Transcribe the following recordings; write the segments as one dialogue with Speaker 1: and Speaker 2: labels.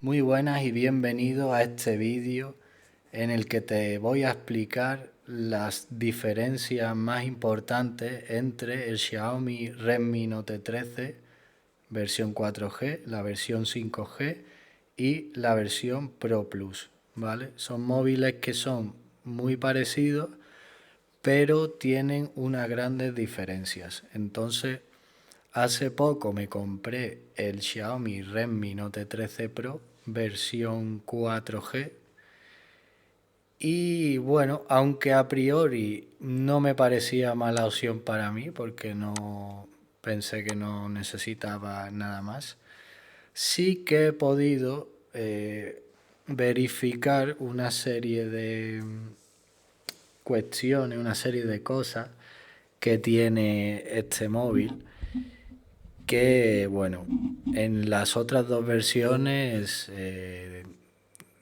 Speaker 1: Muy buenas y bienvenido a este vídeo en el que te voy a explicar las diferencias más importantes entre el Xiaomi Redmi Note 13 versión 4G, la versión 5G y la versión Pro Plus, ¿vale? Son móviles que son muy parecidos, pero tienen unas grandes diferencias. Entonces, hace poco me compré el Xiaomi Redmi Note 13 Pro versión 4G y bueno, aunque a priori no me parecía mala opción para mí porque no pensé que no necesitaba nada más, sí que he podido verificar una serie de cuestiones, una serie de cosas que tiene este móvil que, bueno, en las otras dos versiones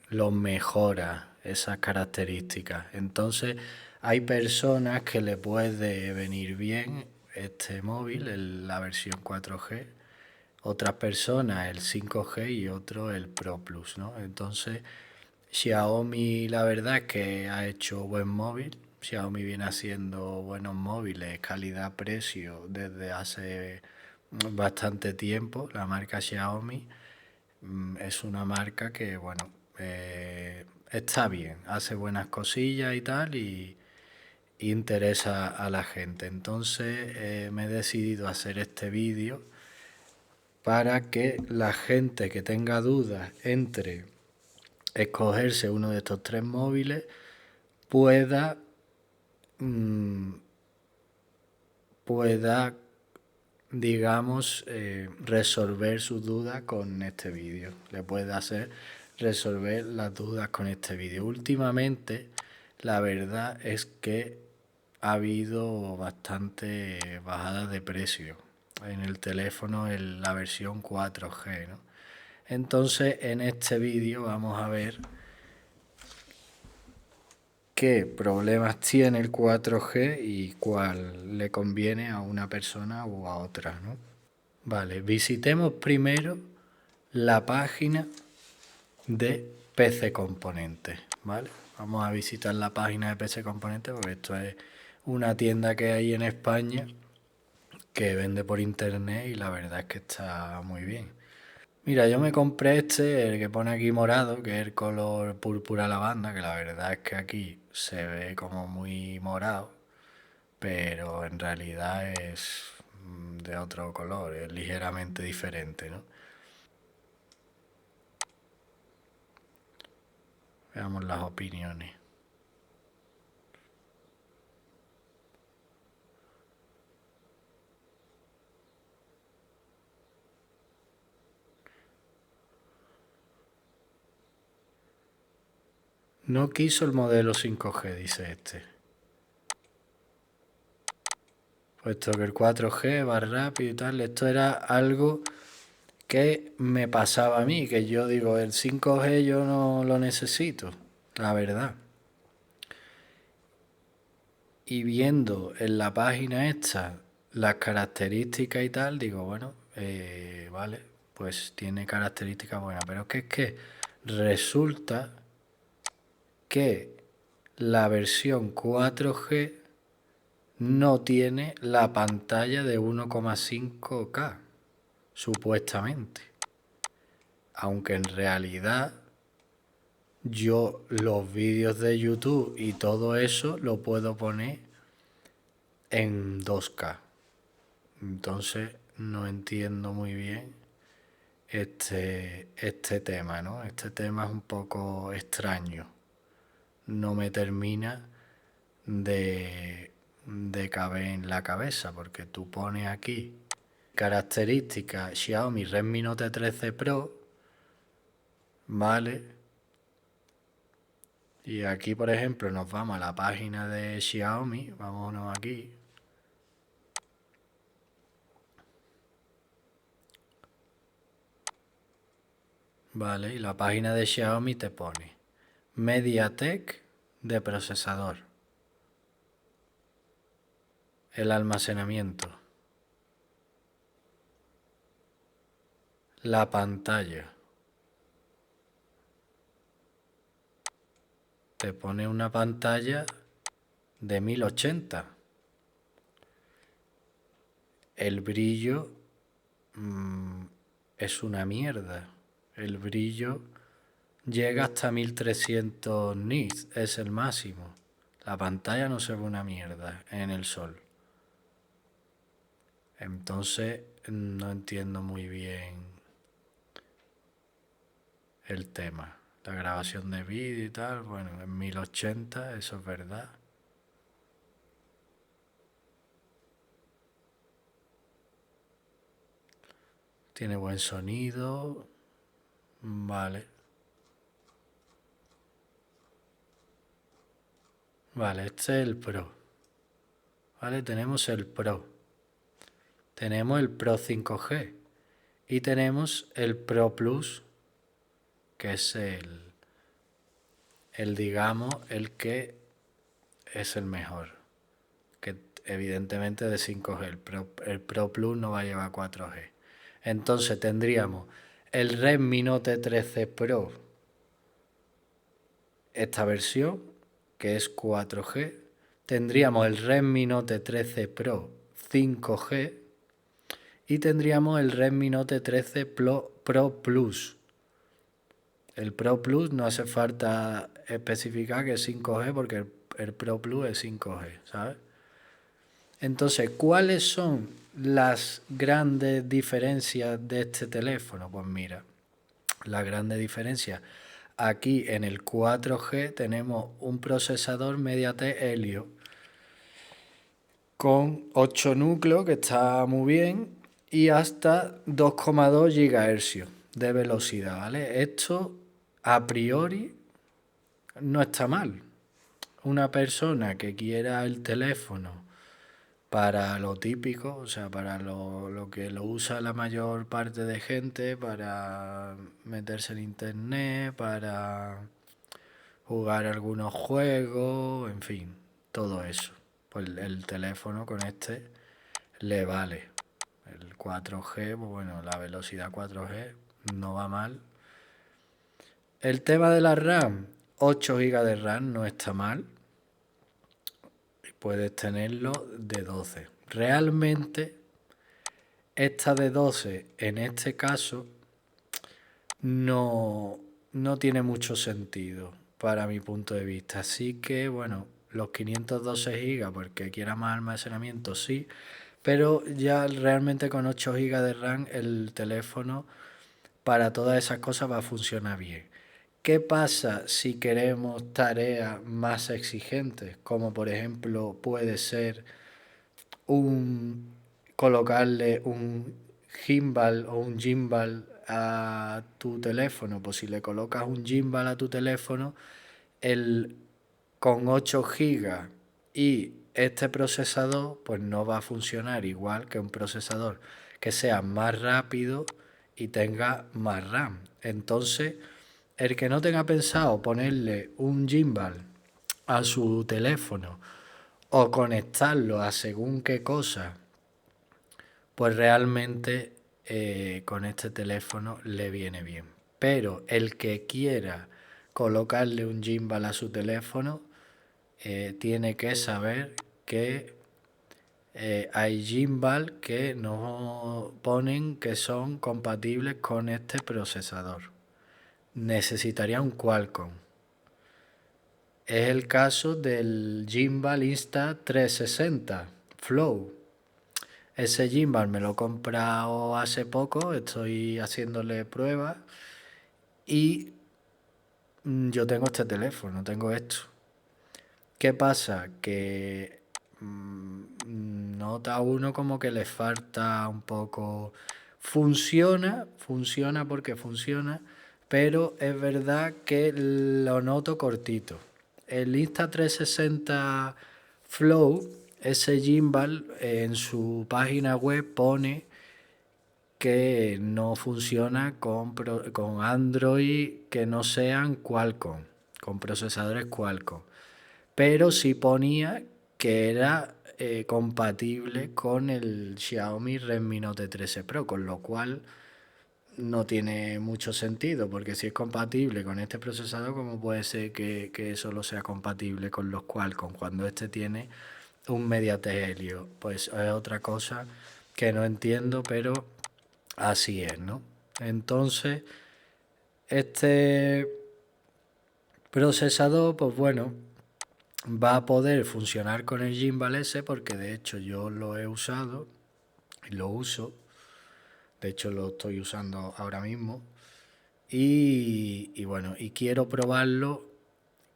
Speaker 1: lo mejora esas características. Entonces, hay personas que le puede venir bien este móvil, la versión 4G, otras personas el 5G y otro el Pro Plus, ¿no? Entonces, Xiaomi la verdad es que ha hecho buen móvil. Xiaomi viene haciendo buenos móviles, calidad-precio desde hace bastante tiempo. La marca Xiaomi es una marca que, bueno, está bien, hace buenas cosillas y tal y interesa a la gente. Entonces me he decidido a hacer este vídeo para que la gente que tenga dudas entre escogerse uno de estos tres móviles pueda, pueda digamos, resolver sus dudas con este vídeo. Le puede hacer resolver las dudas con este vídeo. Últimamente, la verdad es que ha habido bastante bajada de precio en el teléfono en la versión 4G, ¿no? Entonces, en este vídeo vamos a ver qué problemas tiene el 4G y cuál le conviene a una persona o a otra, ¿no? Vale, visitemos primero la página de PC Componentes, ¿vale? Vamos a visitar la página de PC Componentes porque esto es una tienda que hay en España que vende por internet y la verdad es que está muy bien. Mira, yo me compré este, el que pone aquí morado, que es el color púrpura lavanda, que la verdad es que aquí se ve como muy morado, pero en realidad es de otro color, es ligeramente diferente, ¿no? Veamos las opiniones. No quiso el modelo 5G, dice este. Puesto que el 4G va rápido y tal, esto era algo que me pasaba a mí, que yo digo, el 5G yo no lo necesito, la verdad. Y viendo en la página esta las características y tal, digo, bueno, vale, pues tiene características buenas, pero es que resulta que la versión 4G no tiene la pantalla de 1,5K, supuestamente. Aunque en realidad yo los vídeos de YouTube y todo eso lo puedo poner en 2K. Entonces no entiendo muy bien este tema, ¿no? Este tema es un poco extraño. No me termina de caber en la cabeza porque tú pones aquí características Xiaomi Redmi Note 13 Pro, ¿vale? Y aquí, por ejemplo, nos vamos a la página de Xiaomi, vámonos aquí. Vale, y la página de Xiaomi te pone MediaTek de procesador, el almacenamiento, la pantalla, te pone una pantalla de 1080. El brillo es una mierda. El brillo llega hasta 1300 nits, es el máximo. La pantalla no se ve una mierda en el sol. Entonces no entiendo muy bien el tema. La grabación de vídeo y tal, bueno, en 1080, eso es verdad. Tiene buen sonido. Vale. Vale, este es el Pro. Vale, tenemos el Pro. Tenemos el Pro 5G. Y tenemos el Pro Plus, que es digamos, el que es el mejor. Que evidentemente de 5G. El Pro Plus no va a llevar 4G. Entonces tendríamos el Redmi Note 13 Pro, esta versión, que es 4G. Tendríamos el Redmi Note 13 Pro 5G. Y tendríamos el Redmi Note 13 Pro Plus. El Pro Plus no hace falta especificar que es 5G porque el Pro Plus es 5G, ¿sabes? Entonces, ¿cuáles son las grandes diferencias de este teléfono? Pues mira, la grande diferencia. Aquí en el 4G tenemos un procesador MediaTek Helio con 8 núcleos, que está muy bien, y hasta 2,2 GHz de velocidad, ¿vale? Esto a priori no está mal. Una persona que quiera el teléfono para lo típico, o sea, para lo que lo usa la mayor parte de gente, para meterse en internet, para jugar algunos juegos, en fin, todo eso. Pues el teléfono con este le vale. El 4G, pues bueno, la velocidad 4G no va mal. El tema de la RAM, 8 GB de RAM no está mal. Puedes tenerlo de 12. Realmente, esta de 12 en este caso no tiene mucho sentido para mi punto de vista. Así que, bueno, los 512 GB, porque quiera más almacenamiento, sí, pero ya realmente con 8 GB de RAM el teléfono para todas esas cosas va a funcionar bien. ¿Qué pasa si queremos tareas más exigentes? Como por ejemplo puede ser colocarle un gimbal o un gimbal a tu teléfono. Pues si le colocas un gimbal a tu teléfono, con 8 GB y este procesador, pues no va a funcionar igual que un procesador que sea más rápido y tenga más RAM. Entonces, el que no tenga pensado ponerle un gimbal a su teléfono o conectarlo a según qué cosa, pues realmente con este teléfono le viene bien. Pero el que quiera colocarle un gimbal a su teléfono, tiene que saber que hay gimbal que no ponen que son compatibles con este procesador. Necesitaría un Qualcomm. Es el caso del gimbal Insta360 Flow. Ese gimbal me lo he comprado hace poco, estoy haciéndole pruebas y yo tengo este teléfono, tengo esto. ¿Qué pasa? Que nota uno como que le falta un poco. Funciona porque funciona, pero es verdad que lo noto cortito. El Insta360 Flow, ese gimbal, en su página web pone que no funciona con Android que no sean Qualcomm, con procesadores Qualcomm. Pero sí ponía que era compatible con el Xiaomi Redmi Note 13 Pro, con lo cual no tiene mucho sentido, porque si es compatible con este procesador, ¿cómo puede ser que solo sea compatible con los Qualcomm cuando este tiene un Mediatek Helio? Pues es otra cosa que no entiendo, pero así es, ¿no? Entonces, este procesador, pues bueno, va a poder funcionar con el Gimbal S, porque de hecho yo lo he usado y lo uso. De hecho lo estoy usando ahora mismo. Y bueno, y quiero probarlo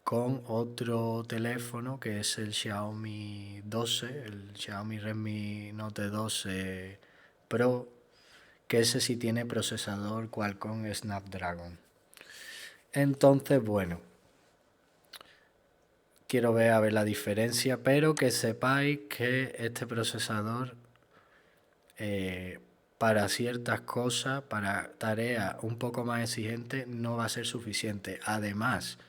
Speaker 1: con otro teléfono que es el Xiaomi 12, el Xiaomi Redmi Note 12 Pro, que ese sí tiene procesador Qualcomm Snapdragon. Entonces, bueno, quiero ver a ver la diferencia, pero que sepáis que este procesador para ciertas cosas, para tareas un poco más exigentes, no va a ser suficiente. Además,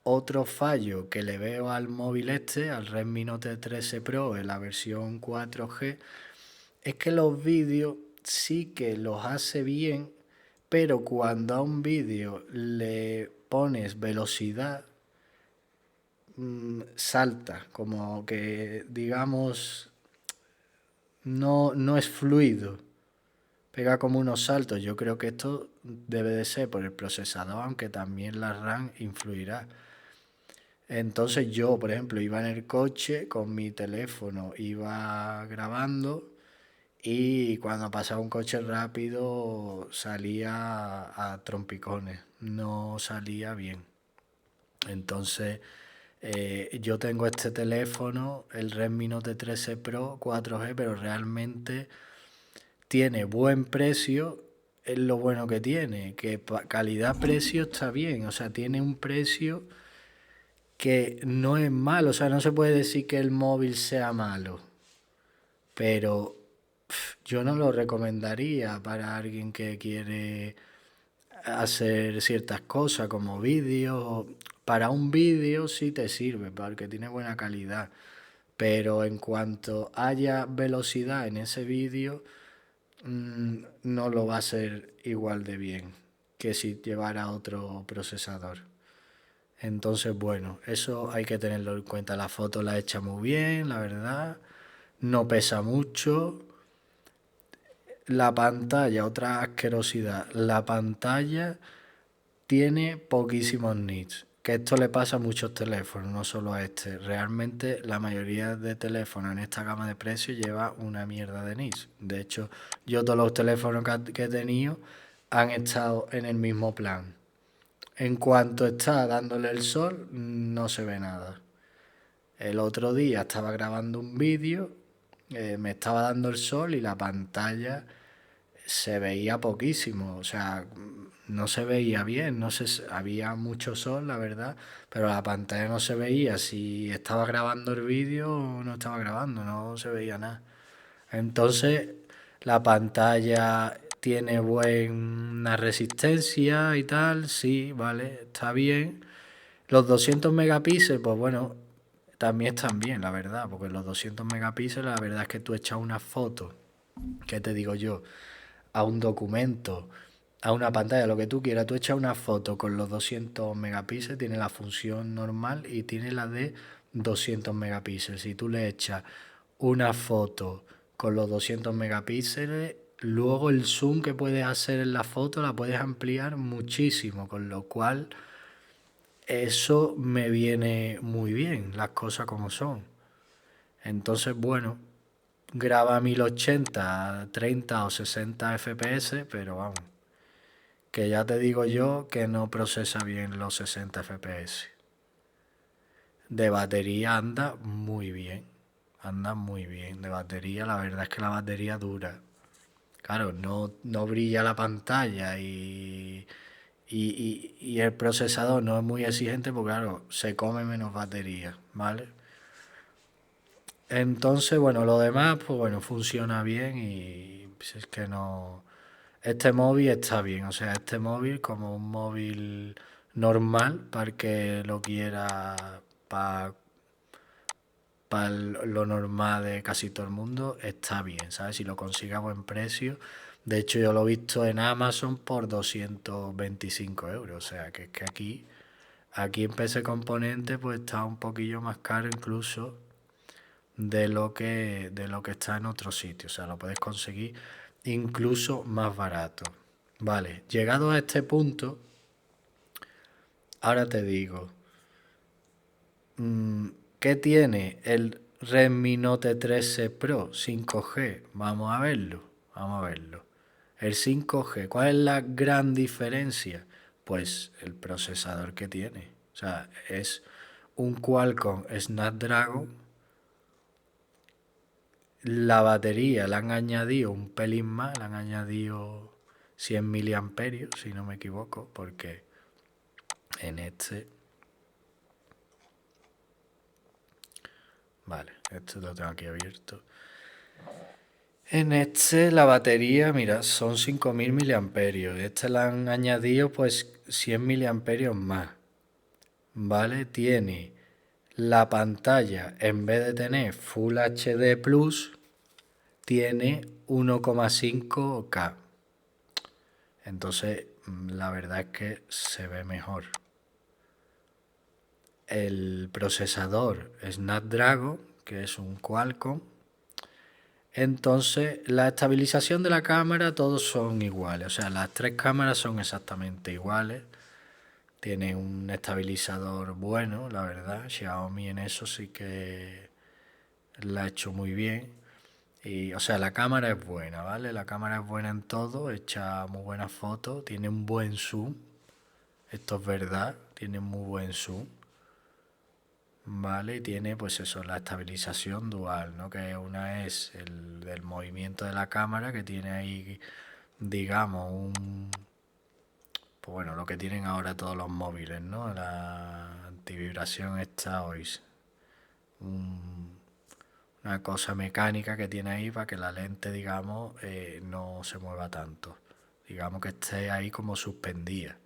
Speaker 1: otro fallo que le veo al móvil este, al Redmi Note 13 Pro en la versión 4G, es que los vídeos sí que los hace bien, pero cuando a un vídeo le pones velocidad, salta, como que digamos no es fluido, pega como unos saltos. Yo creo que esto debe de ser por el procesador, aunque también la RAM influirá. Entonces yo, por ejemplo, iba en el coche con mi teléfono, iba grabando y cuando pasaba un coche rápido salía a trompicones, no salía bien. Entonces yo tengo este teléfono, el Redmi Note 13 Pro 4G, pero realmente tiene buen precio, es lo bueno que tiene, que calidad-precio está bien, o sea, tiene un precio que no es malo, o sea, no se puede decir que el móvil sea malo, pero yo no lo recomendaría para alguien que quiere hacer ciertas cosas como vídeos. Para un vídeo sí te sirve, porque tiene buena calidad, pero en cuanto haya velocidad en ese vídeo, no lo va a hacer igual de bien que si llevara otro procesador. Entonces, bueno, eso hay que tenerlo en cuenta. La foto la echa muy bien, la verdad. No pesa mucho. La pantalla, otra asquerosidad. La pantalla tiene poquísimos nits. Que esto le pasa a muchos teléfonos, no solo a este. Realmente la mayoría de teléfonos en esta gama de precios lleva una mierda de nits. De hecho, yo todos los teléfonos que he tenido han estado en el mismo plan. En cuanto está dándole el sol, no se ve nada. El otro día estaba grabando un vídeo, me estaba dando el sol y la pantalla se veía poquísimo, o sea, no se veía bien, no sé, había mucho sol, la verdad, pero la pantalla no se veía si estaba grabando el vídeo o no estaba grabando, no se veía nada. Entonces, la pantalla tiene buena resistencia y tal, sí, vale, está bien. Los 200 megapíxeles, pues bueno, también están bien, la verdad, porque los 200 megapíxeles, la verdad es que tú echas una foto, ¿qué te digo yo? A un documento, a una pantalla, lo que tú quieras, tú echas una foto con los 200 megapíxeles, tiene la función normal y tiene la de 200 megapíxeles. Si tú le echas una foto con los 200 megapíxeles, luego el zoom que puedes hacer en la foto la puedes ampliar muchísimo, con lo cual eso me viene muy bien, las cosas como son. Entonces, bueno, graba a 1080, 30 o 60 FPS, pero vamos, que ya te digo yo que no procesa bien los 60 FPS. De batería anda muy bien. De batería, la verdad es que la batería dura. Claro, no brilla la pantalla y el procesador no es muy exigente porque, claro, se come menos batería, ¿vale? Entonces, bueno, lo demás, pues bueno, funciona bien y pues es que no... Este móvil está bien, o sea, este móvil como un móvil normal para el que lo quiera para lo normal de casi todo el mundo, está bien, ¿sabes? Si lo consigue a buen precio, De hecho, yo lo he visto en Amazon por 225 euros. O sea, que es que aquí en PC Componente pues está un poquillo más caro incluso de lo que está en otros sitios. O sea, lo puedes conseguir incluso más barato. Vale, llegado a este punto, ahora te digo, ¿qué tiene el Redmi Note 13 Pro 5G? Vamos a verlo, vamos a verlo. El 5G, ¿cuál es la gran diferencia? Pues el procesador que tiene. O sea, es un Qualcomm Snapdragon. La batería la han añadido un pelín más, la han añadido 100 miliamperios, si no me equivoco, porque en este... Vale, esto lo tengo aquí abierto. En este la batería, mira, son 5000 miliamperios. Este le han añadido pues 100 miliamperios más. ¿Vale? Tiene la pantalla, en vez de tener Full HD Plus, tiene 1,5K. Entonces, la verdad es que se ve mejor. El procesador Snapdragon, que es un Qualcomm. Entonces, la estabilización de la cámara, todos son iguales. O sea, las tres cámaras son exactamente iguales. Tiene un estabilizador bueno, la verdad. Xiaomi en eso sí que la ha hecho muy bien. Y, o sea, la cámara es buena, ¿vale? La cámara es buena en todo, echa muy buenas fotos, tiene un buen zoom. Esto es verdad, tiene muy buen zoom. Vale, y tiene pues eso, la estabilización dual, ¿no? Que una es el del movimiento de la cámara, que tiene ahí, digamos, pues bueno, lo que tienen ahora todos los móviles, ¿no? La antivibración esta OIS. Una cosa mecánica que tiene ahí para que la lente, digamos, no se mueva tanto. Digamos que esté ahí como suspendida,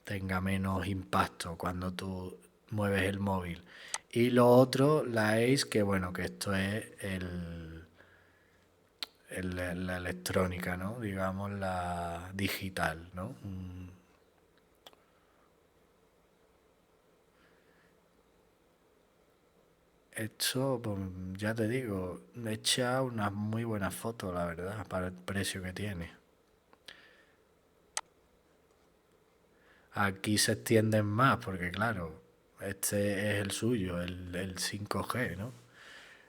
Speaker 1: tenga menos impacto cuando tú mueves el móvil. Y lo otro, la Ace, que bueno, que esto es la electrónica, ¿no? Digamos, la digital, ¿no? Esto, pues, ya te digo, echa unas muy buenas fotos, la verdad, para el precio que tiene. Aquí se extienden más, porque claro, este es el suyo, el 5G, ¿no?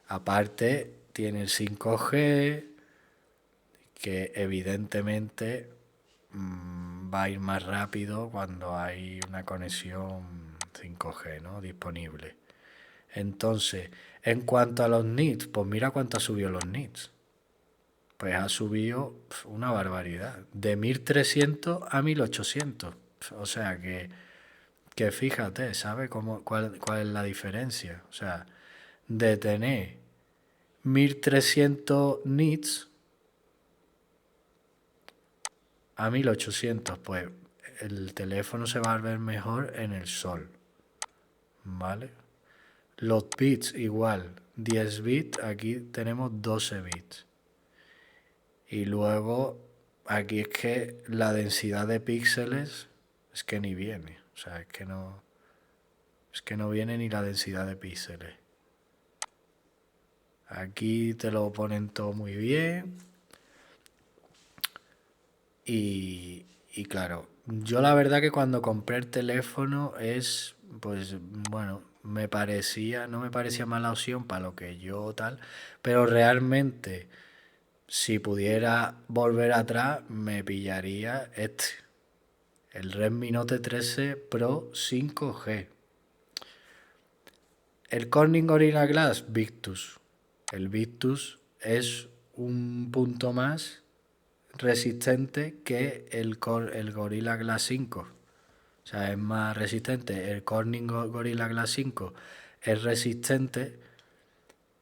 Speaker 1: Aparte, tiene el 5G, que evidentemente va a ir más rápido cuando hay una conexión 5G, ¿no? Disponible. Entonces, en cuanto a los nits, pues mira cuánto ha subido los nits. Pues ha subido una barbaridad, de 1300 a 1800. O sea que fíjate, ¿sabes cuál es la diferencia? O sea, de tener 1300 nits a 1800, pues el teléfono se va a ver mejor en el sol, ¿vale? Los bits igual, 10 bits, aquí tenemos 12 bits. Y luego aquí es que la densidad de píxeles es que ni viene, o sea, es que no viene ni la densidad de píxeles. Aquí te lo ponen todo muy bien. Y claro, yo la verdad que cuando compré el teléfono pues bueno, no me parecía mala opción para lo que yo tal, pero realmente si pudiera volver atrás me pillaría el Redmi Note 13 Pro 5G. El Corning Gorilla Glass Victus. El Victus es un punto más resistente que el Gorilla Glass 5. O sea, es más resistente. El Corning Gorilla Glass 5 es resistente,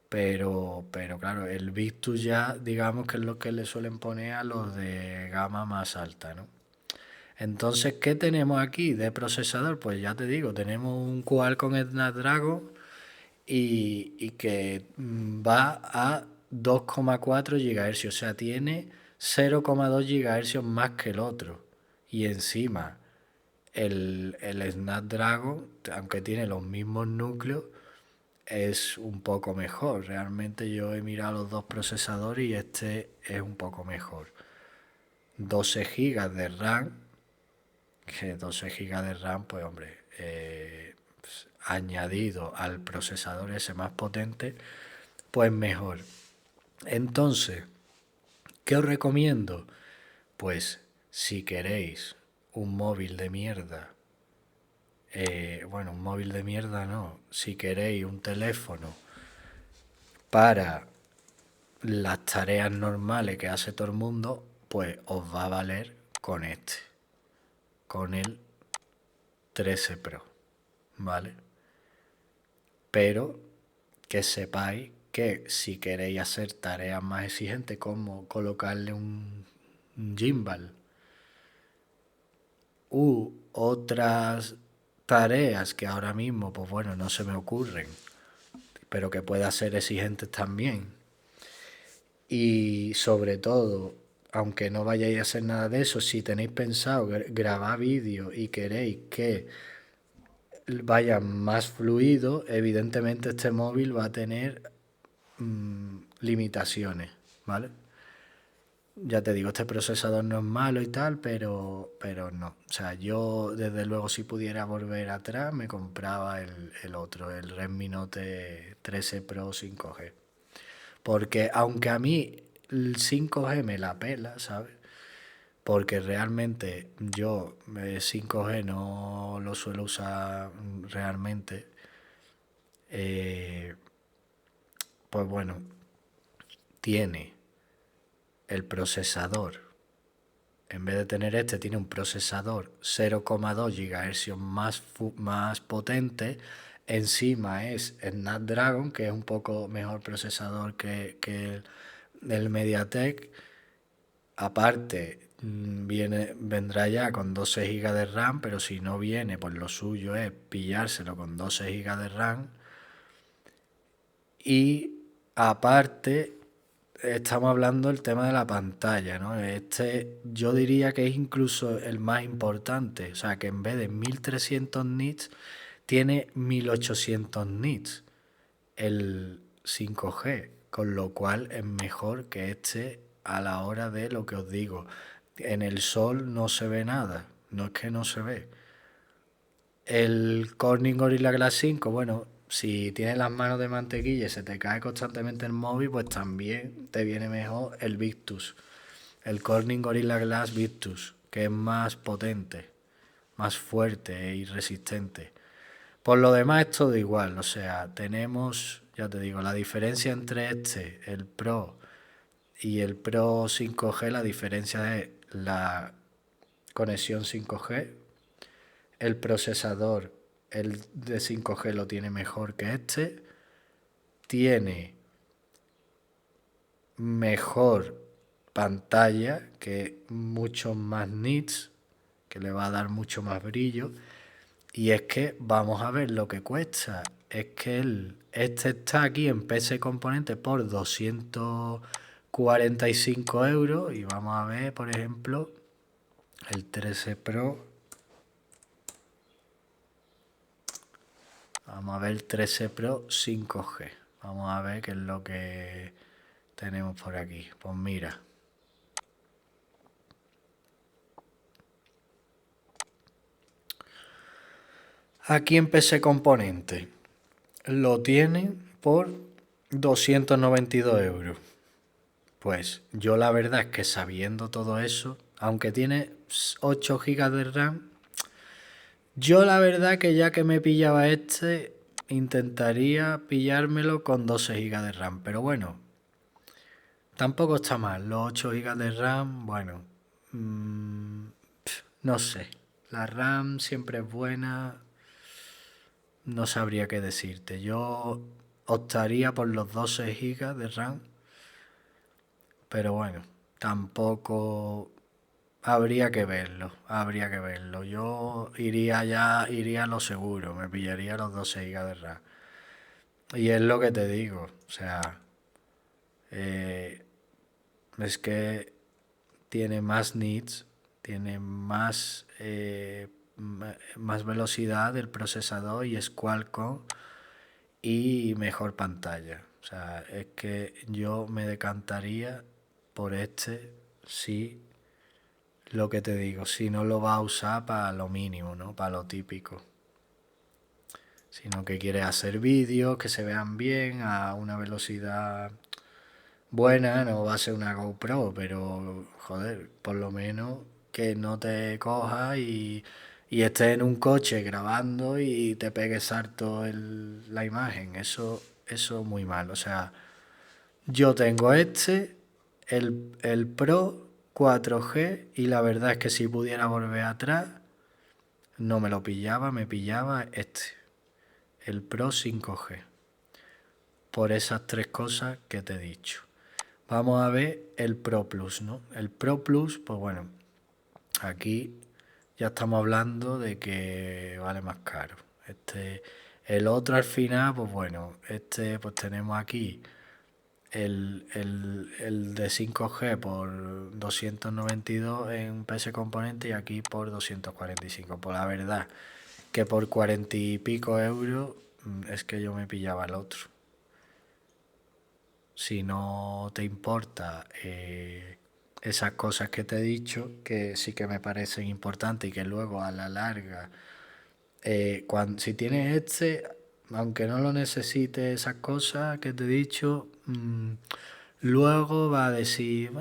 Speaker 1: pero claro, el Victus ya, digamos que es lo que le suelen poner a los de gama más alta, ¿no? Entonces, ¿qué tenemos aquí de procesador? Pues ya te digo, tenemos un Qualcomm Snapdragon y que va a 2,4 GHz, o sea, tiene 0,2 GHz más que el otro. Y encima, el Snapdragon, aunque tiene los mismos núcleos, es un poco mejor. Realmente yo he mirado los dos procesadores y este es un poco mejor. 12 GB de RAM, que 12 GB de RAM, pues hombre, pues, añadido al procesador ese más potente, pues mejor. Entonces, ¿qué os recomiendo? Pues si queréis un móvil de mierda, bueno, un móvil de mierda no, si queréis un teléfono para las tareas normales que hace todo el mundo, pues os va a valer con este, con el 13 Pro, ¿vale? Pero que sepáis que si queréis hacer tareas más exigentes como colocarle un gimbal u otras tareas que ahora mismo, pues bueno, no se me ocurren, pero que pueda ser exigentes también. Y sobre todo, aunque no vayáis a hacer nada de eso, si tenéis pensado grabar vídeo y queréis que vaya más fluido, evidentemente este móvil va a tener limitaciones, ¿vale? Ya te digo, este procesador no es malo y tal, pero no. O sea, yo desde luego si pudiera volver atrás me compraba el otro, el Redmi Note 13 Pro 5G. Porque aunque a mí el 5G me la pela, ¿sabes? Porque realmente yo 5G no lo suelo usar realmente. Pues bueno, tiene el procesador, en vez de tener este, tiene un procesador 0,2 GHz más potente. Encima es Snapdragon, que es un poco mejor procesador que el MediaTek. Aparte, vendrá ya con 12 GB de RAM, pero si no viene, pues lo suyo es pillárselo con 12 GB de RAM. Y aparte, estamos hablando del tema de la pantalla, ¿no? Este yo diría que es incluso el más importante. O sea, que en vez de 1300 nits, tiene 1800 nits el 5G, con lo cual es mejor que este a la hora de lo que os digo. En el sol no se ve nada, no es que no se ve. El Corning Gorilla Glass 5, bueno, si tienes las manos de mantequilla y se te cae constantemente el móvil, pues también te viene mejor el Victus. El Corning Gorilla Glass Victus, que es más potente, más fuerte y resistente. Por lo demás es todo igual, o sea, tenemos, ya te digo, la diferencia entre este, el Pro y el Pro 5G, la diferencia es la conexión 5G, el procesador, el de 5G lo tiene mejor que este, tiene mejor pantalla, que muchos más nits, que le va a dar mucho más brillo. Y es que vamos a ver lo que cuesta. Es que este está aquí en PC Componente por 245 euros. Y vamos a ver, por ejemplo, el 13 Pro. Vamos a ver el 13 Pro 5G. Vamos a ver qué es lo que tenemos por aquí. Pues mira. Aquí en PC Componente lo tiene por 292 euros. Pues yo la verdad es que sabiendo todo eso, aunque tiene 8 GB de RAM, yo la verdad que ya que me pillaba este, intentaría pillármelo con 12 GB de RAM. Pero bueno, tampoco está mal. Los 8 GB de RAM, bueno, no sé. La RAM siempre es buena. No sabría qué decirte. Yo optaría por los 12 GB de RAM. Pero bueno, tampoco habría que verlo, habría que verlo. Yo iría a lo seguro, me pillaría los 12 GB de RAM. Y es lo que te digo, o sea, es que tiene más nits, tiene más velocidad del procesador y es Qualcomm y mejor pantalla. O sea, es que yo me decantaría por este si lo que te digo, si no lo vas a usar para lo mínimo, ¿no? Para lo típico. Sino que quieres hacer vídeos que se vean bien a una velocidad buena, no va a ser una GoPro, pero joder, por lo menos que no te coja y estés en un coche grabando y te pegue salto la imagen. Eso muy mal. O sea, yo tengo el Pro 4G y la verdad es que si pudiera volver atrás, no me lo pillaba, me pillaba el Pro 5G. Por esas tres cosas que te he dicho. Vamos a ver el Pro Plus, ¿no? El Pro Plus, pues bueno, aquí ya estamos hablando de que vale más caro. El otro al final, pues bueno, pues tenemos aquí el de 5G por 292 en PS Componente y aquí por 245. Pues la verdad que por 40 y pico euros es que yo me pillaba el otro. Si no te importa esas cosas que te he dicho, que sí que me parecen importantes y que luego a la larga, si tienes aunque no lo necesites, esas cosas que te he dicho, luego va a decir,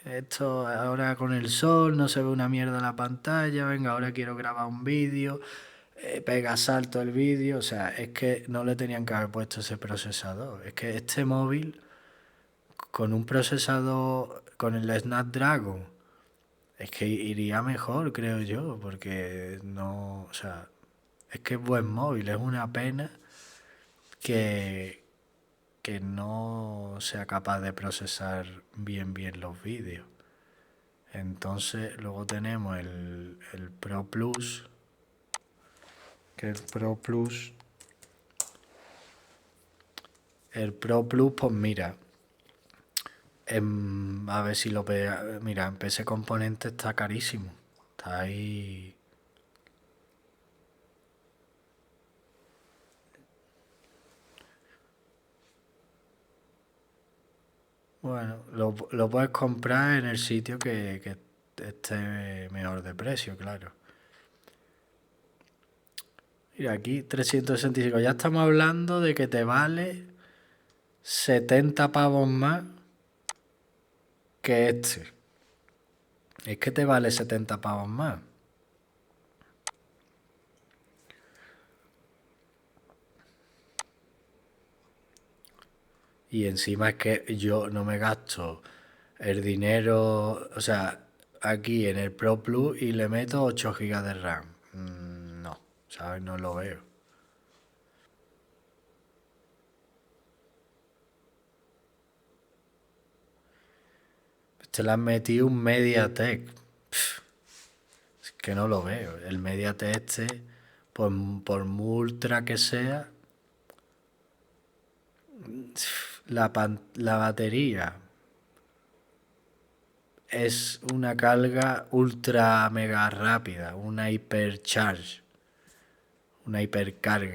Speaker 1: esto ahora con el sol no se ve una mierda la pantalla, venga, ahora quiero grabar un vídeo, pega salto el vídeo, o sea, es que no le tenían que haber puesto ese procesador, es que este móvil con un procesador, con el Snapdragon, es que iría mejor, creo yo, porque no, o sea, es que es buen móvil, es una pena que, que no sea capaz de procesar bien los vídeos. Entonces, luego tenemos el Pro Plus, el Pro Plus, pues mira, a ver si lo pega. Mira, en PC Componente está carísimo. Está ahí. Bueno, lo puedes comprar en el sitio que esté mejor de precio, claro. Mira, aquí 365. Ya estamos hablando de que te vale 70 pavos más que este. Es que te vale 70 pavos más. Y encima es que yo no me gasto el dinero, o sea, aquí en el Pro Plus y le meto 8 gigas de RAM. No, ¿sabes? No lo veo. Te le has metido un MediaTek. Es que no lo veo. El MediaTek por muy ultra que sea, la batería es una carga ultra mega rápida, una hipercarga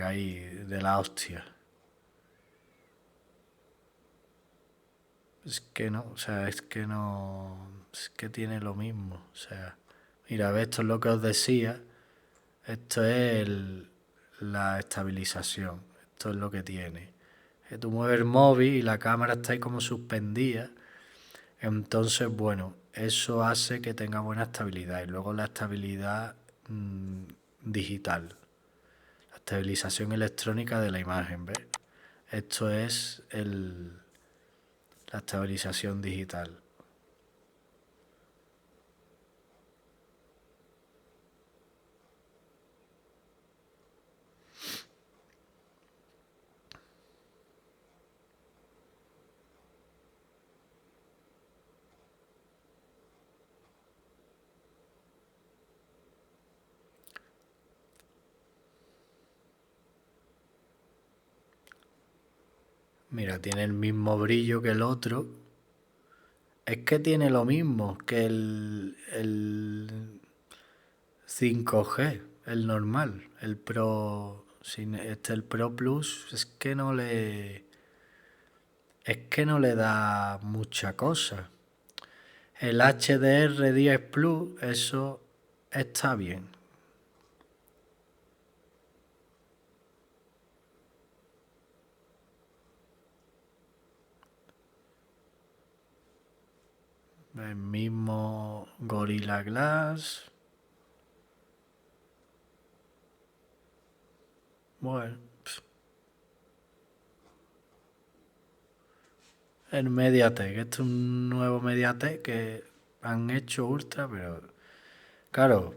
Speaker 1: ahí de la hostia. Es que no, o sea, es que no, es que tiene lo mismo. O sea, mira, ve, esto es lo que os decía, esto es la estabilización, esto es lo que tiene. Que tú mueves el móvil y la cámara está ahí como suspendida. Entonces, bueno, eso hace que tenga buena estabilidad. Y luego la estabilidad digital, la estabilización electrónica de la imagen, ¿ves? Esto es la estabilización digital. Mira, tiene el mismo brillo que el otro. Es que tiene lo mismo que el 5G, el normal, el Pro, el Pro Plus, es que no le da mucha cosa. El HDR10 Plus, eso está bien. El mismo Gorilla Glass. Bueno, el MediaTek. Este es un nuevo MediaTek que han hecho ultra, pero claro,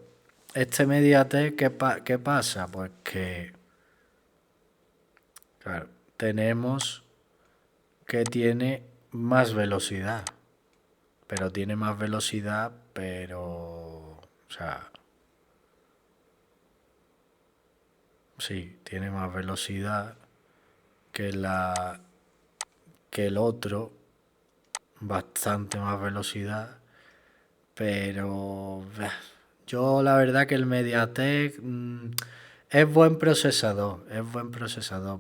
Speaker 1: este MediaTek, ¿qué pasa? Pues que, claro, tenemos que tiene más velocidad, pero tiene más velocidad, pero, o sea, sí, tiene más velocidad que que el otro, bastante más velocidad, pero yo la verdad que el MediaTek es buen procesador,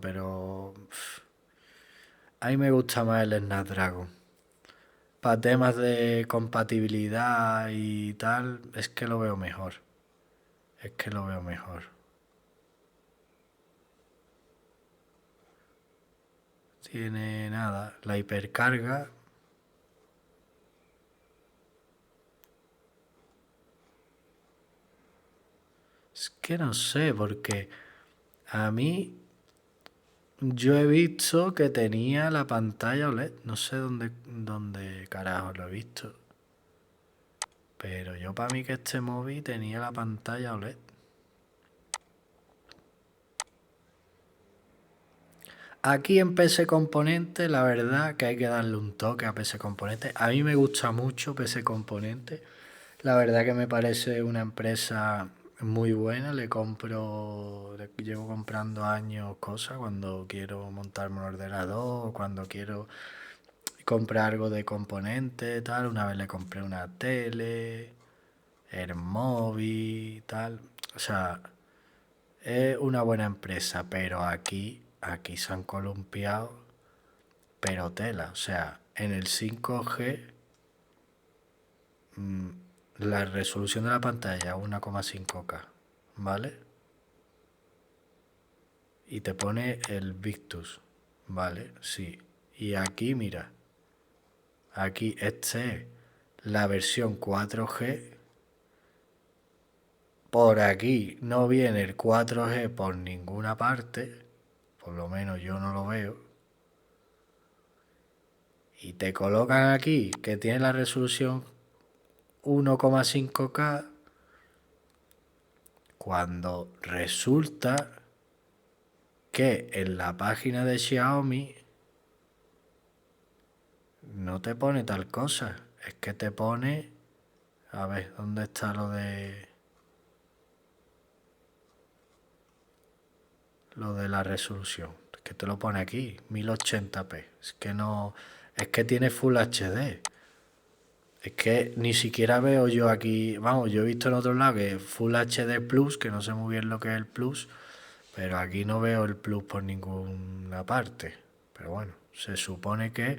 Speaker 1: pero a mí me gusta más el Snapdragon. Para temas de compatibilidad y tal, es que lo veo mejor. Es que lo veo mejor. Tiene nada, la hipercarga. Es que no sé, porque a mí yo he visto que tenía la pantalla OLED. No sé dónde carajo lo he visto. Pero yo para mí que este móvil tenía la pantalla OLED. Aquí en PC Componente, la verdad que hay que darle un toque a PC Componente. A mí me gusta mucho PC Componente. La verdad que me parece una empresa muy buena. Le llevo comprando años cosas cuando quiero montarme un ordenador o cuando quiero comprar algo de componente, tal. Una vez le compré una tele, el móvil, tal. O sea, es una buena empresa, pero aquí se han columpiado, pero tela. O sea, en el 5G la resolución de la pantalla es 1,5K, ¿vale? Y te pone el Victus, ¿vale? Sí. Y aquí, mira, aquí este es la versión 4G. Por aquí no viene el 4G por ninguna parte, por lo menos yo no lo veo. Y te colocan aquí que tiene la resolución 1,5K cuando resulta que en la página de Xiaomi no te pone tal cosa. Es que te pone... A ver, ¿dónde está lo de la resolución? Es que te lo pone aquí, 1080p. Es que no... Es que tiene Full HD. Es que ni siquiera veo yo aquí... Vamos, yo he visto en otro lado que Full HD Plus, que no sé muy bien lo que es el Plus, pero aquí no veo el Plus por ninguna parte. Pero bueno, se supone que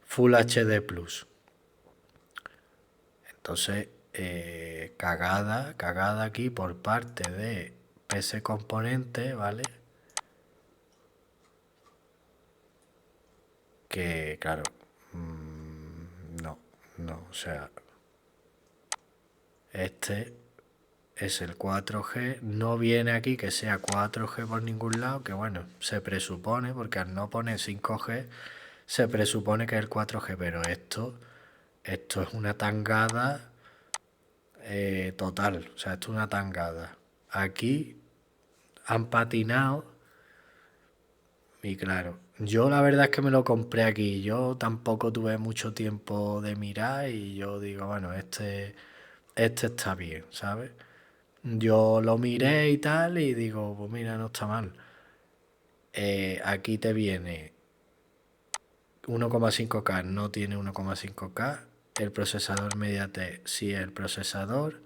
Speaker 1: Full HD Plus. Entonces, cagada aquí por parte de PC Componente, ¿vale? Que claro, no, no, o sea, este es el 4G, no viene aquí que sea 4G por ningún lado, que bueno, se presupone, porque al no poner 5G, se presupone que es el 4G, pero esto es una tangada total, o sea, esto es una tangada. Aquí han patinado y claro, yo la verdad es que me lo compré aquí, yo tampoco tuve mucho tiempo de mirar y yo digo, bueno, este está bien, ¿sabes? Yo lo miré y tal y digo, pues mira, no está mal. Aquí te viene 1,5K, no tiene 1,5K el procesador MediaTek, si el procesador,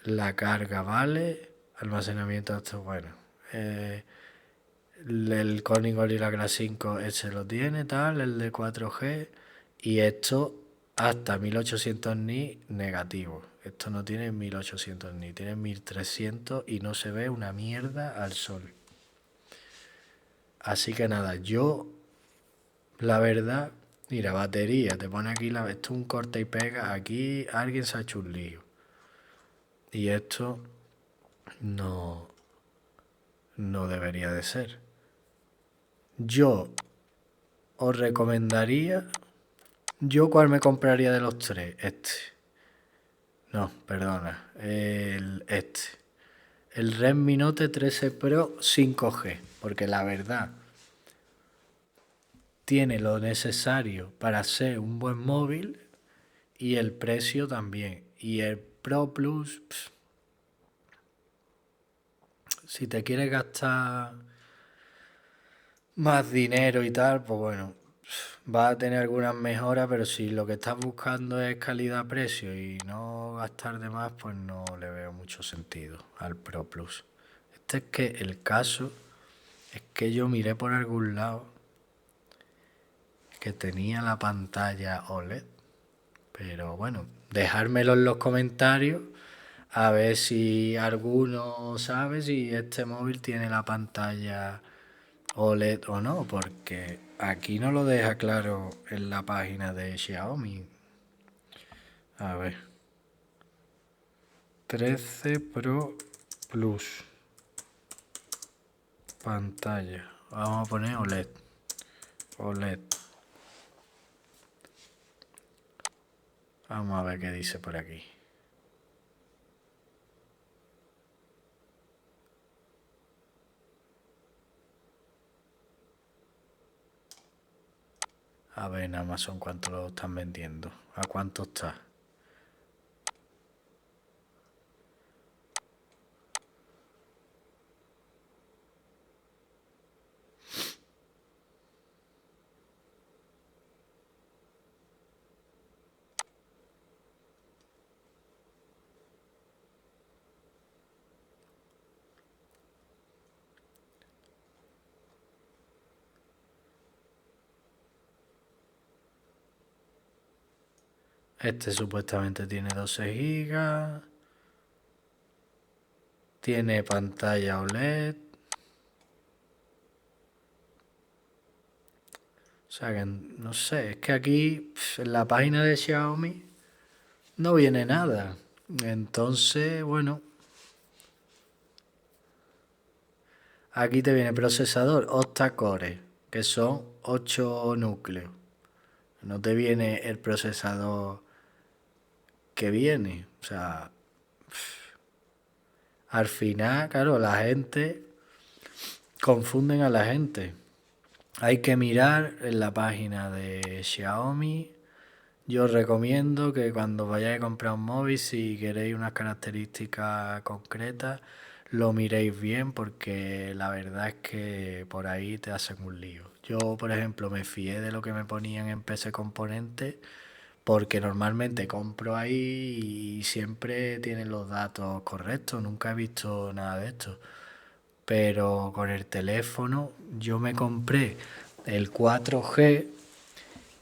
Speaker 1: la carga vale, almacenamiento esto bueno. El Corning Gorilla Glass 5 ese lo tiene, tal, el de 4G, y esto hasta 1800 ni negativo. Esto no tiene 1800 ni, tiene 1300 y no se ve una mierda al sol. Así que nada, yo, la verdad, mira, batería, te pone aquí, esto es un corta y pega, aquí alguien se ha hecho un lío. Y esto no debería de ser. Yo os recomendaría, ¿yo cuál me compraría de los tres? Este. No, perdona, este. El Redmi Note 13 Pro 5G, porque la verdad tiene lo necesario para ser un buen móvil y el precio también. Y el Pro Plus, si te quieres gastar más dinero y tal, pues bueno, va a tener algunas mejoras, pero si lo que estás buscando es calidad-precio y no gastar de más, pues no le veo mucho sentido al Pro Plus. Este es que el caso es que yo miré por algún lado que tenía la pantalla OLED, pero bueno, dejármelo en los comentarios a ver si alguno sabe si este móvil tiene la pantalla OLED o no, porque aquí no lo deja claro en la página de Xiaomi. A ver. 13 Pro Plus. Pantalla. Vamos a poner OLED. OLED. Vamos a ver qué dice por aquí. A ver en Amazon cuánto lo están vendiendo. ¿A cuánto está? Este supuestamente tiene 12 gigas. Tiene pantalla OLED. O sea que no sé, es que aquí en la página de Xiaomi no viene nada. Entonces, bueno, aquí te viene procesador octa-core, que son 8 núcleos. No te viene el procesador que viene. O sea, al final, claro, la gente confunden a la gente. Hay que mirar en la página de Xiaomi. Yo os recomiendo que cuando vayáis a comprar un móvil, si queréis unas características concretas, lo miréis bien porque la verdad es que por ahí te hacen un lío. Yo, por ejemplo, me fié de lo que me ponían en PC Componentes porque normalmente compro ahí y siempre tienen los datos correctos, nunca he visto nada de esto. Pero con el teléfono yo me compré el 4G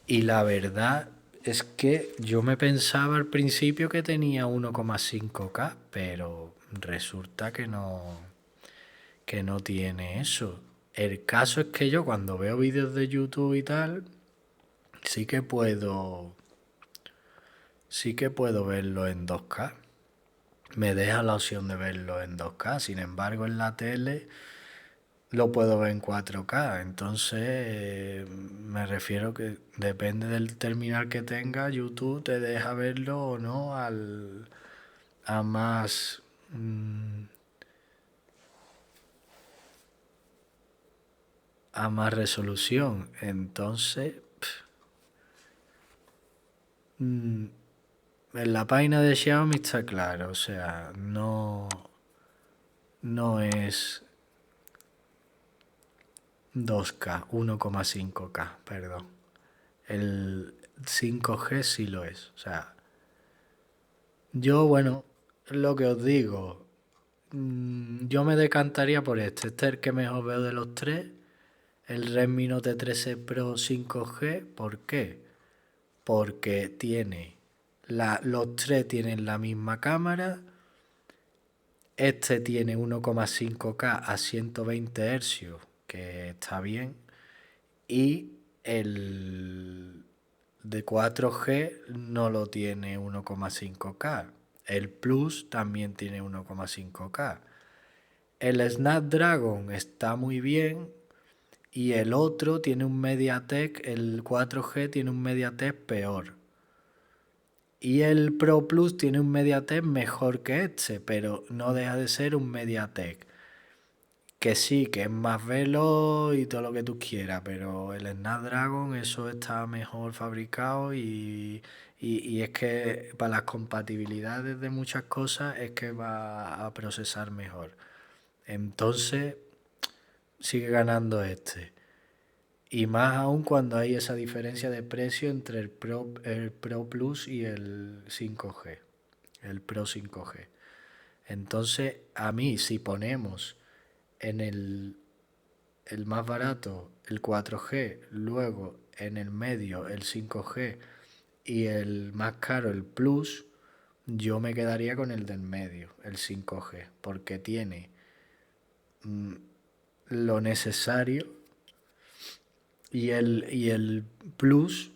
Speaker 1: y la verdad es que yo me pensaba al principio que tenía 1,5K, pero resulta que no tiene eso. El caso es que yo cuando veo vídeos de YouTube y tal, sí que puedo verlo en 2K. Me deja la opción de verlo en 2K. Sin embargo, en la tele lo puedo ver en 4K. Entonces, me refiero que depende del terminal que tenga, YouTube te deja verlo o no a más a más resolución. Entonces, en la página de Xiaomi está claro, o sea, no es 2K, 1,5K, perdón. 5G sí lo es. O sea, yo, bueno, lo que os digo, yo me decantaría por este. Este es el que mejor veo de los tres. El Redmi Note 13 Pro 5G. ¿Por qué? Porque los tres tienen la misma cámara. Este tiene 1,5K a 120 Hz, que está bien. Y el de 4G no lo tiene 1,5K. El Plus también tiene 1,5K. El Snapdragon está muy bien y el otro tiene un MediaTek, el 4G tiene un MediaTek peor. Y el Pro Plus tiene un MediaTek mejor que este, pero no deja de ser un MediaTek. Que sí, que es más veloz y todo lo que tú quieras, pero el Snapdragon eso está mejor fabricado y es que para las compatibilidades de muchas cosas es que va a procesar mejor. Entonces sigue ganando este. Y más aún cuando hay esa diferencia de precio entre el Pro Plus y el 5G, el Pro 5G. Entonces, a mí, si ponemos en el más barato el 4G, luego en el medio el 5G y el más caro el Plus, yo me quedaría con el del medio, el 5G, porque tiene lo necesario y el Plus,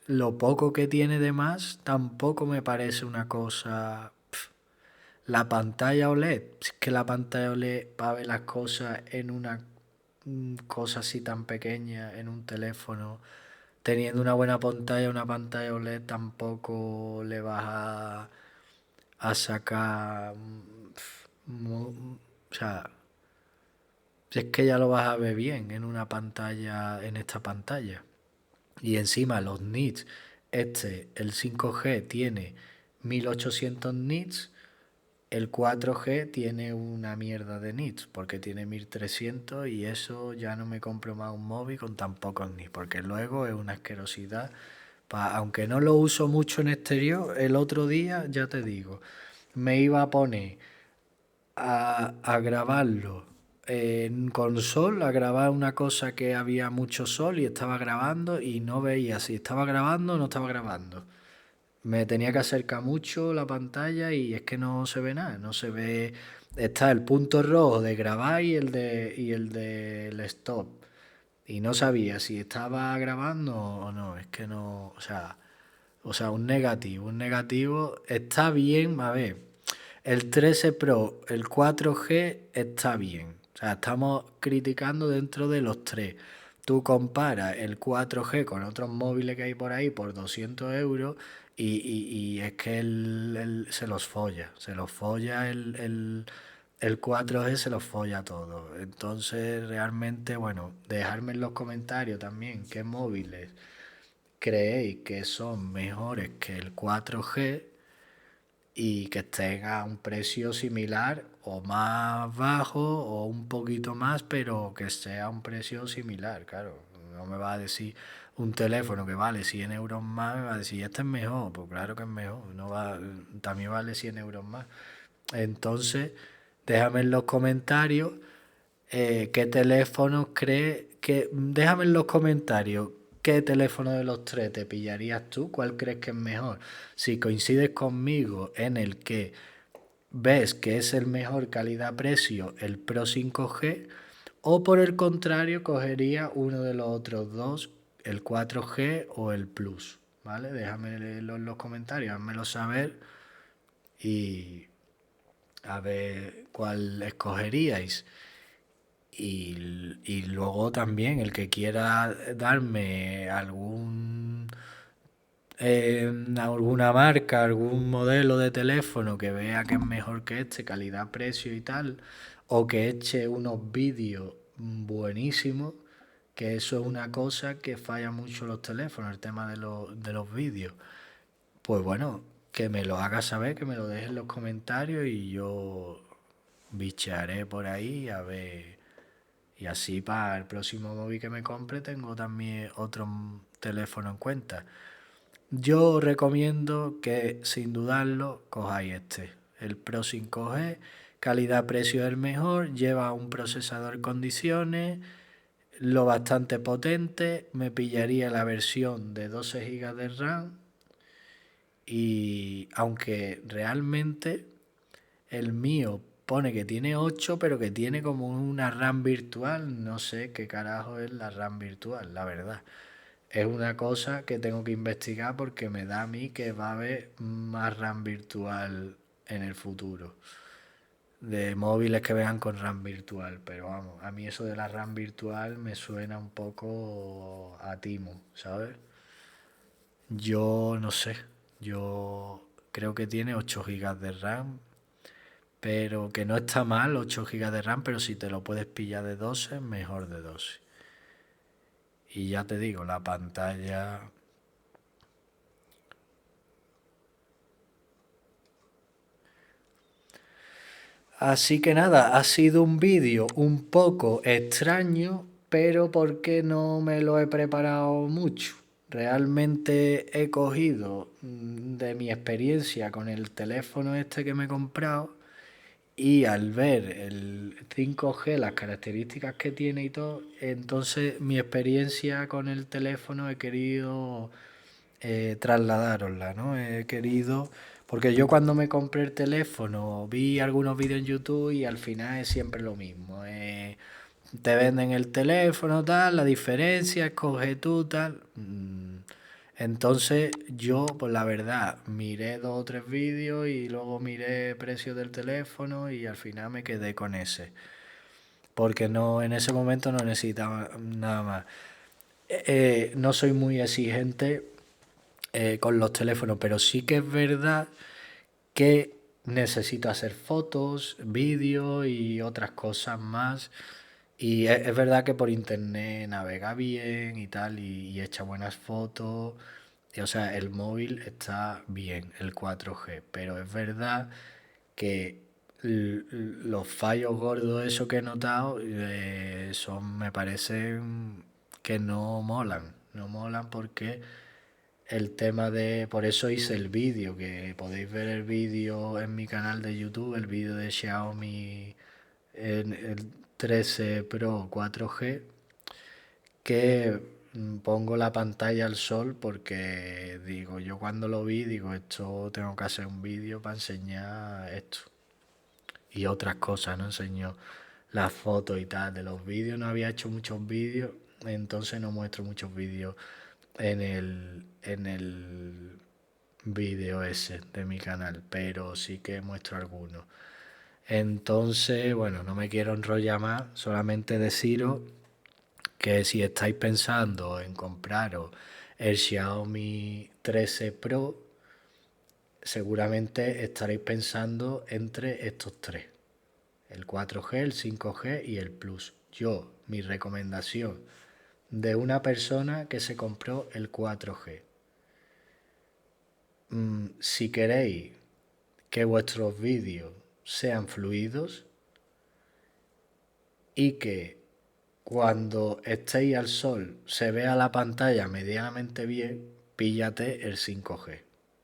Speaker 1: lo poco que tiene de más, tampoco me parece una cosa. La pantalla OLED, es que la pantalla OLED para ver las cosas en una cosa así tan pequeña, en un teléfono, teniendo una pantalla OLED tampoco le vas a sacar. O sea, si es que ya lo vas a ver bien en una pantalla, en esta pantalla. Y encima los nits, el 5G tiene 1800 nits, el 4G tiene una mierda de nits, porque tiene 1300 y eso ya no me compro más un móvil con tan pocos nits, porque luego es una asquerosidad. Aunque no lo uso mucho en exterior, el otro día, ya te digo, me iba a poner a grabarlo con sol, a grabar una cosa que había mucho sol y estaba grabando y no veía si estaba grabando o no estaba grabando. Me tenía que acercar mucho la pantalla y es que no se ve nada, no se ve. Está el punto rojo de grabar y el del stop. Y no sabía si estaba grabando o no, es que no, o sea, un negativo está bien, a ver, el 13 Pro, el 4G está bien, o sea, estamos criticando dentro de los tres. Tú comparas el 4G con otros móviles que hay por ahí por 200 euros y es que se los folla el 4G se los folla todo. Entonces, realmente, bueno, dejadme en los comentarios también qué móviles creéis que son mejores que el 4G y que estén a un precio similar o más bajo o un poquito más, pero que sea a un precio similar, claro. No me va a decir un teléfono que vale 100 euros más, me va a decir, este es mejor, pues claro que es mejor, no va, también vale 100 euros más. Entonces, déjame en los comentarios qué teléfono crees que. Déjame en los comentarios qué teléfono de los tres te pillarías tú, cuál crees que es mejor. Si coincides conmigo en el que ves que es el mejor calidad-precio, el Pro 5G, o por el contrario, cogería uno de los otros dos, el 4G o el Plus. ¿Vale? Déjamelo en los comentarios, házmelo saber y a ver cuál escogeríais. Y luego también el que quiera darme alguna marca, algún modelo de teléfono que vea que es mejor que este, calidad, precio y tal, o que eche unos vídeos buenísimos, que eso es una cosa que falla mucho los teléfonos, el tema de los vídeos. Pues bueno, que me lo haga saber, que me lo deje en los comentarios y yo bichearé por ahí a ver. Y así para el próximo móvil que me compre tengo también otro teléfono en cuenta. Yo recomiendo que sin dudarlo cojáis el Pro 5G, calidad-precio es el mejor, lleva un procesador en condiciones, lo bastante potente, me pillaría la versión de 12 GB de RAM y aunque realmente el mío pone que tiene 8, pero que tiene como una RAM virtual, no sé qué carajo es la RAM virtual, la verdad. Es una cosa que tengo que investigar porque me da a mí que va a haber más RAM virtual en el futuro. De móviles que vean con RAM virtual. Pero vamos, a mí eso de la RAM virtual me suena un poco a timo, ¿sabes? Yo no sé. Yo creo que tiene 8 GB de RAM. Pero que no está mal 8 GB de RAM, pero si te lo puedes pillar de 12, mejor de 12. Y ya te digo, la pantalla. Así que nada, ha sido un vídeo un poco extraño, pero porque no me lo he preparado mucho. Realmente he cogido de mi experiencia con el teléfono este que me he comprado y al ver el 5G, las características que tiene y todo, entonces mi experiencia con el teléfono he querido trasladárosla, ¿no? He querido, porque yo cuando me compré el teléfono vi algunos vídeos en YouTube y al final es siempre lo mismo. Te venden el teléfono, tal, la diferencia, escoge tú, tal. Entonces yo, pues la verdad, miré 2 o 3 vídeos y luego miré precio del teléfono y al final me quedé con ese. Porque no, en ese momento no necesitaba nada más. No soy muy exigente con los teléfonos, pero sí que es verdad que necesito hacer fotos, vídeos y otras cosas más. Y es verdad que por internet navega bien y tal, y echa buenas fotos. O sea, el móvil está bien, el 4G, pero es verdad que los fallos gordos, eso que he notado, son, me parecen que no molan. No molan porque el tema de, por eso hice el vídeo, que podéis ver el vídeo en mi canal de YouTube, el vídeo de Xiaomi en el 13 Pro 4G, que pongo la pantalla al sol porque digo, yo cuando lo vi, digo, esto tengo que hacer un vídeo para enseñar esto y otras cosas, ¿no? Enseño las fotos y tal. De los vídeos no había hecho muchos vídeos, entonces no muestro muchos vídeos en el vídeo ese de mi canal, pero sí que muestro algunos. Entonces, bueno, no me quiero enrollar más, solamente deciros que si estáis pensando en compraros el Xiaomi 13 Pro, seguramente estaréis pensando entre estos tres, el 4G, el 5G y el Plus. Yo, mi recomendación de una persona que se compró el 4G. Si queréis que vuestros vídeos sean fluidos y que cuando estéis al sol se vea la pantalla medianamente bien, píllate el 5G.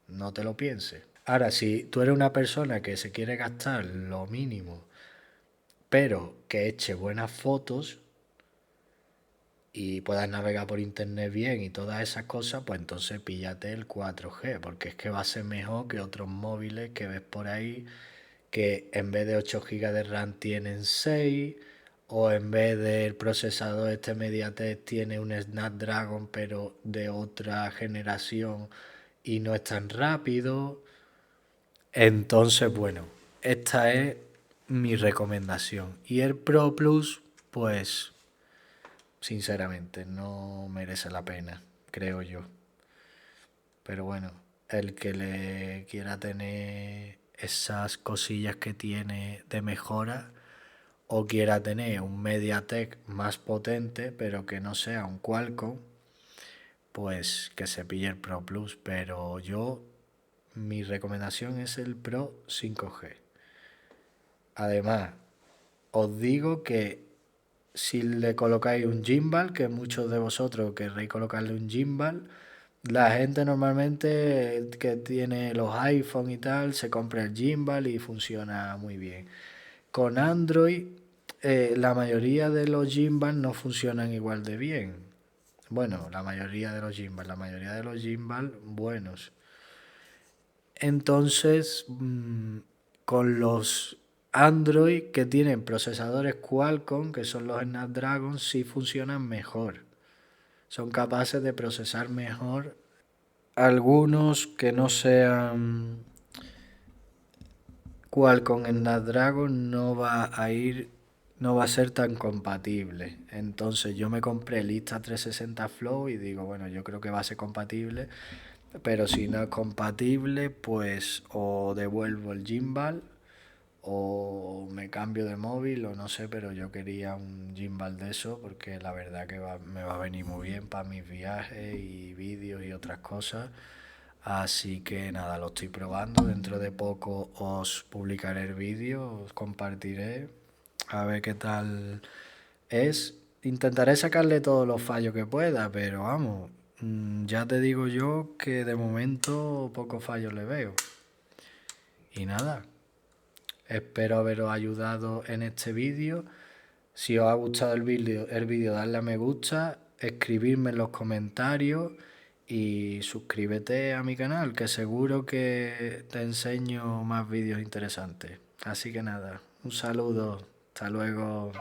Speaker 1: No te lo pienses. Ahora, si tú eres una persona que se quiere gastar lo mínimo, pero que eche buenas fotos y puedas navegar por internet bien y todas esas cosas, pues entonces píllate el 4G, porque es que va a ser mejor que otros móviles que ves por ahí que en vez de 8 GB de RAM tienen 6, o en vez del procesador este MediaTek tiene un Snapdragon pero de otra generación y no es tan rápido. Entonces, bueno, esta es mi recomendación. Y el Pro Plus, pues, sinceramente, no merece la pena, creo yo. Pero bueno, el que le quiera tener esas cosillas que tiene de mejora o quiera tener un MediaTek más potente, pero que no sea un Qualcomm, pues que se pille el Pro Plus. Pero yo, mi recomendación es el Pro 5G. Además, os digo que si le colocáis un gimbal, que muchos de vosotros querréis colocarle un gimbal, La gente normalmente que tiene los iPhone y tal se compra el gimbal y funciona muy bien. Con Android, la mayoría de los gimbal no funcionan igual de bien. Bueno, la mayoría de los gimbal buenos. Entonces, con los Android que tienen procesadores Qualcomm, que son los Snapdragon, sí funcionan mejor. Son capaces de procesar mejor algunos que no sean Qualcomm Snapdragon no va a ser tan compatible. Entonces yo me compré el Insta360 Flow y digo, bueno, yo creo que va a ser compatible, pero si no es compatible, pues o devuelvo el gimbal o me cambio de móvil o no sé, pero yo quería un gimbal de eso porque la verdad que me va a venir muy bien para mis viajes y vídeos y otras cosas. Así que nada, lo estoy probando. Dentro de poco os publicaré el vídeo, os compartiré a ver qué tal es. Intentaré sacarle todos los fallos que pueda, pero vamos, ya te digo yo que de momento pocos fallos le veo. Y nada, espero haberos ayudado en este vídeo. Si os ha gustado el vídeo dadle a me gusta, escribirme en los comentarios y suscríbete a mi canal, que seguro que te enseño más vídeos interesantes. Así que nada, un saludo, hasta luego.